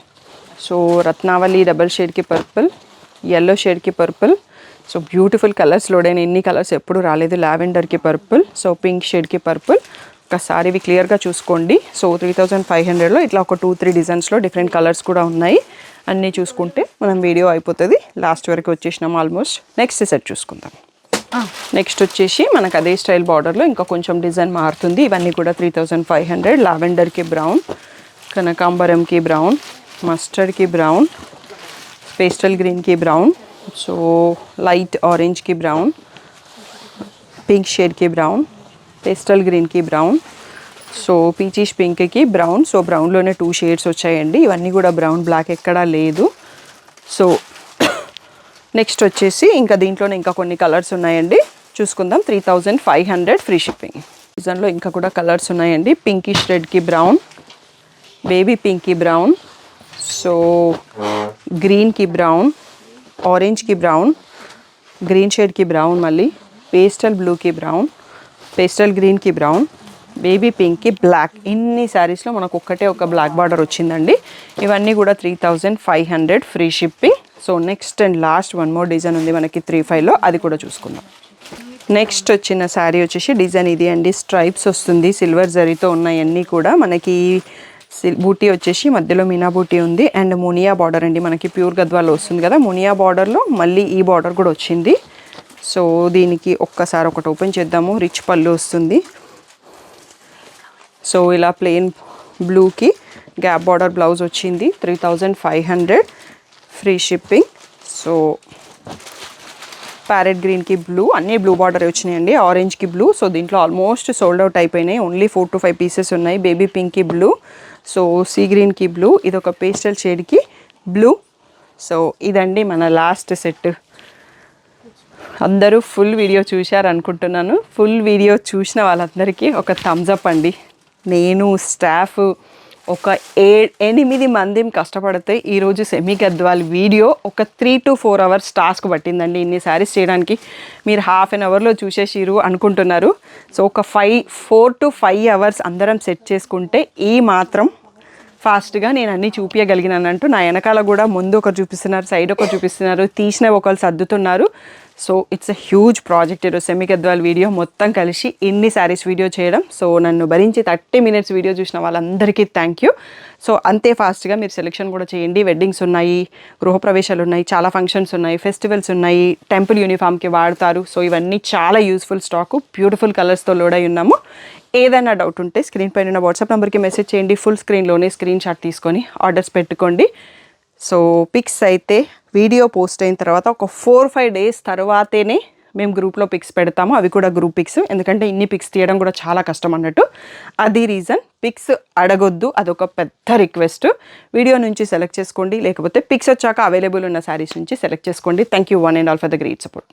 సో రత్నావళి డబల్ షేడ్కి పర్పుల్, ఎల్లో షేడ్కి purple. So beautiful colours load అయిన ఎన్ని కలర్స్ ఎప్పుడు రాలేదు. లావెండర్కి పర్పుల్, సో పింక్ షేడ్కి పర్పుల్. ఒకసారి ఇవి క్లియర్గా చూసుకోండి. సో 3500లో ఇట్లా ఒక 2-3 డిజైన్స్లో డిఫరెంట్ కలర్స్ కూడా ఉన్నాయి. అన్నీ చూసుకుంటే మనం వీడియో అయిపోతుంది. లాస్ట్ వరకు వచ్చేసినాం ఆల్మోస్ట్. నెక్స్ట్ సెట్ చూసుకుందాం. నెక్స్ట్ వచ్చేసి మనకు అదే స్టైల్ బార్డర్లో ఇంకా కొంచెం డిజైన్ మారుతుంది. ఇవన్నీ కూడా 3500. లావెండర్కి బ్రౌన్, కనకాంబరంకి బ్రౌన్, మస్టర్డ్కి బ్రౌన్, పేస్టల్ గ్రీన్కి బ్రౌన్, సో లైట్ ఆరెంజ్కి బ్రౌన్, పింక్ షేడ్కి బ్రౌన్, పేస్టల్ గ్రీన్కి బ్రౌన్, సో పీచిష్ పింక్కి బ్రౌన్. సో బ్రౌన్లోనే 2 షేడ్స్ వచ్చాయండి. ఇవన్నీ కూడా బ్రౌన్, బ్లాక్ ఎక్కడా లేదు. సో నెక్స్ట్ వచ్చేసి ఇంకా దీంట్లోనే ఇంకా కొన్ని కలర్స్ ఉన్నాయండి, చూసుకుందాం. 3500 ఫ్రీ షిప్పింగ్. డిజైన్లో ఇంకా కూడా కలర్స్ ఉన్నాయండి. పింకిష్ రెడ్కి బ్రౌన్, బేబీ పింక్కి బ్రౌన్, సో గ్రీన్కి బ్రౌన్, ఆరెంజ్కి బ్రౌన్, గ్రీన్ షేడ్కి బ్రౌన్, మళ్ళీ పేస్టల్ బ్లూకి బ్రౌన్, పేస్టల్ గ్రీన్కి బ్రౌన్, బేబీ పింక్కి బ్లాక్. ఇన్ని శారీస్లో మనకు ఒక్కటే ఒక బ్లాక్ బార్డర్ వచ్చిందండి. ఇవన్నీ కూడా 3500 free shipping. So next and last one more design ఉంది మనకి 35లో, అది కూడా చూసుకుందాం. నెక్స్ట్ వచ్చిన శారీ వచ్చేసి డిజైన్ ఇది అండి. స్ట్రైప్స్ వస్తుంది, సిల్వర్ జరీతో ఉన్నాయన్నీ కూడా. మనకి బూటీ వచ్చేసి మధ్యలో మీనా బూటీ ఉంది అండ్ మునియా బార్డర్ అండి. మనకి ప్యూర్ గద్వాలో వస్తుంది కదా, మునియా బార్డర్లో మళ్ళీ ఈ బార్డర్ కూడా వచ్చింది. సో దీనికి ఒక్కసారి ఒకటి ఓపెన్ చేద్దాము. రిచ్ పళ్ళు వస్తుంది. సో ఇలా ప్లెయిన్ బ్లూకి గ్యాప్ బార్డర్ బ్లౌజ్ వచ్చింది. 3500 ఫ్రీ షిప్పింగ్. సో ప్యారెట్ గ్రీన్కి బ్లూ, అన్నీ బ్లూ బార్డర్ వచ్చినాయండి. ఆరెంజ్కి బ్లూ. సో దీంట్లో ఆల్మోస్ట్ సోల్డ్ అవుట్ అయిపోయినాయి. ఓన్లీ 4 to 5 పీసెస్ ఉన్నాయి. బేబీ పింక్కి బ్లూ, సో సీ గ్రీన్కి బ్లూ, ఇది ఒక పేస్టల్ షేడ్కి బ్లూ. సో ఇదండి మన లాస్ట్ సెట్. అందరూ ఫుల్ వీడియో చూశారు అనుకుంటున్నాను. ఫుల్ వీడియో చూసిన వాళ్ళందరికీ ఒక థమ్స్ అప్ అండి. నేను స్టాఫ్ ఒక 8 మంది కష్టపడితే ఈరోజు సెమీ గద్వాల్ వీడియో ఒక 3 to 4 అవర్స్ టాస్క్ పట్టిందండి ఇన్ని శారీస్ చేయడానికి. మీరు హాఫ్ అన్ అవర్లో చూసేసిరు అనుకుంటున్నారు. సో ఒక 4 to 5 అవర్స్ అందరం సెట్ చేసుకుంటే ఈ మాత్రం ఫాస్ట్గా నేను అన్నీ చూపించగలిగినానంటూ. నా వెనకాల కూడా ముందు ఒకరు చూపిస్తున్నారు, సైడ్ ఒకరు చూపిస్తున్నారు, తీసిన ఒకరు సర్దుతున్నారు. So it's a huge project ఈరోజు సెమీ గద్వాల్ వీడియో మొత్తం కలిసి ఇన్ని శారీస్ వీడియో చేయడం. సో నన్ను భరించి 30 minutes వీడియో చూసిన వాళ్ళందరికీ థ్యాంక్ యూ. సో అంతే ఫాస్ట్గా మీరు సెలెక్షన్ కూడా చేయండి. వెడ్డింగ్స్ ఉన్నాయి, గృహప్రవేశాలు ఉన్నాయి, చాలా ఫంక్షన్స్ ఉన్నాయి, ఫెస్టివల్స్ ఉన్నాయి, టెంపుల్ యూనిఫామ్కి వాడతారు. సో ఇవన్నీ చాలా యూస్ఫుల్ స్టాకు, బ్యూటిఫుల్ కలర్స్తో లోడ్ అయి ఉన్నాము. ఏదైనా డౌట్ ఉంటే స్క్రీన్ పైన వాట్సాప్ నెంబర్కి మెసేజ్ చేయండి. ఫుల్ స్క్రీన్లోనే స్క్రీన్ షాట్ తీసుకొని ఆర్డర్స్ పెట్టుకోండి. సో పిక్స్ అయితే వీడియో పోస్ట్ అయిన తర్వాత ఒక 4-5 days తర్వాతనే మేము గ్రూప్లో పిక్స్ పెడతాము. అవి కూడా గ్రూప్ పిక్స్, ఎందుకంటే ఇన్ని పిక్స్ తీయడం కూడా చాలా కష్టం అన్నట్టు. అది రీజన్. పిక్స్ అడగొద్దు, అదొక పెద్ద రిక్వెస్ట్. వీడియో నుంచి సెలెక్ట్ చేసుకోండి, లేకపోతే పిక్స్ వచ్చాక అవైలబుల్ ఉన్న శారీస్ నుంచి సెలెక్ట్ చేసుకోండి. Thank you one and all for the great support.